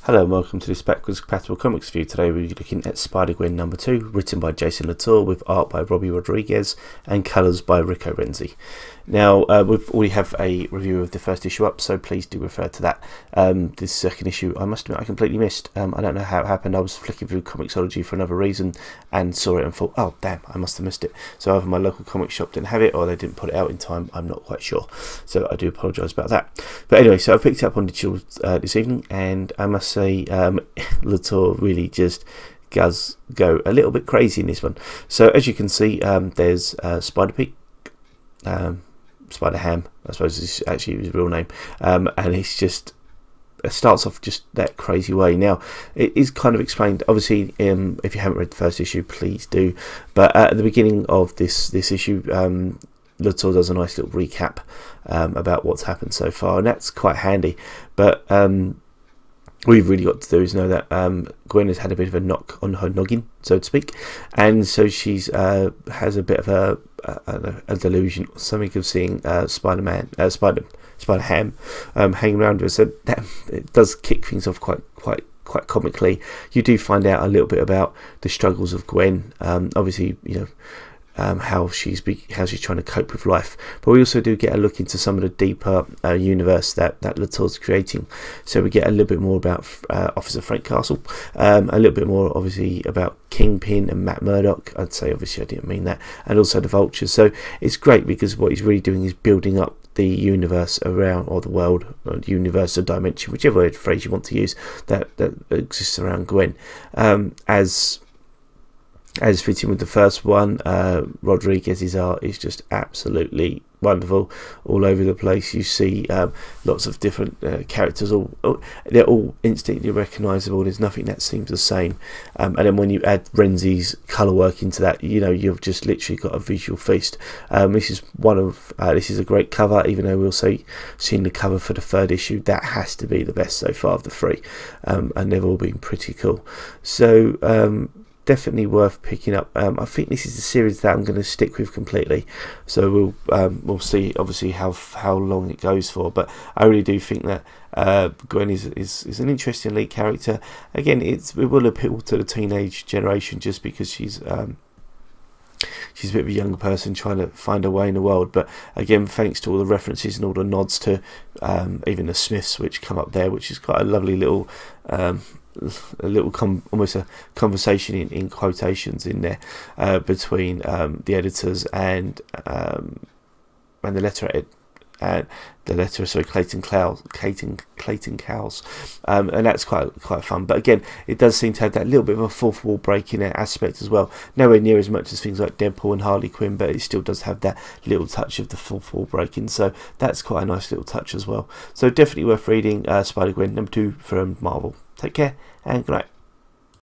Hello and welcome to this backwards compatible comics review. Today we're looking at Spider-Gwen #2, written by Jason Latour with art by Robbi Rodriguez and colours by Rico Renzi. Now we already have a review of the first issue up, so please do refer to that. This second issue, I must admit, I completely missed. I don't know how it happened. I was flicking through Comixology for another reason and saw it and thought, oh damn, I must have missed it. So either my local comic shop didn't have it or they didn't put it out in time. I'm not quite sure, so I do apologise about that. But anyway, so I picked it up on digital this evening, and I must say Latour really just does go a little bit crazy in this one. So as you can see, there's Spider-Pete, Spider-Ham, I suppose is actually his real name, and it's just, it starts off just that crazy way. Now it is kind of explained, obviously, if you haven't read the first issue, please do, but at the beginning of this issue, Latour does a nice little recap about what's happened so far, and that's quite handy. But all you've really got to do is know that Gwen has had a bit of a knock on her noggin, so to speak, and so she's has a bit of a delusion or something of seeing Spider-Ham hanging around her. So that, it does kick things off quite comically. You do find out a little bit about the struggles of Gwen. Obviously, you know, how she's trying to cope with life, but we also do get a look into some of the deeper universe that Latour's creating. So we get a little bit more about Officer Frank Castle, a little bit more obviously about Kingpin and Matt Murdock. I'd say obviously I didn't mean that, and also the Vultures. So it's great because what he's really doing is building up the universe around, or the world, or the universe, or dimension, whichever phrase you want to use, that exists around Gwen, as fitting with the first one. Rodriguez's art is just absolutely wonderful, all over the place. You see lots of different characters, they're all instantly recognisable. There's nothing that seems the same, and then when you add Renzi's colour work into that, you know, you've just literally got a visual feast. This is this is a great cover, even though we'll say, seeing the cover for the third issue, that has to be the best so far of the three, and they've all been pretty cool. So definitely worth picking up. I think this is a series that I'm going to stick with completely, so we'll see obviously how long it goes for, but I really do think that Gwen is an interesting lead character. Again, it will appeal to the teenage generation just because she's a bit of a younger person trying to find her way in the world. But again, thanks to all the references and all the nods to even the Smiths which come up there, which is quite a lovely little almost a conversation in quotations in there between the editors and the letter sorry, Clayton Cowles, and that's quite fun. But again, it does seem to have that little bit of a fourth wall breaking aspect as well. Nowhere near as much as things like Deadpool and Harley Quinn, but it still does have that little touch of the fourth wall breaking, so that's quite a nice little touch as well. So definitely worth reading Spider-Gwen #2 from Marvel. Take care and good night.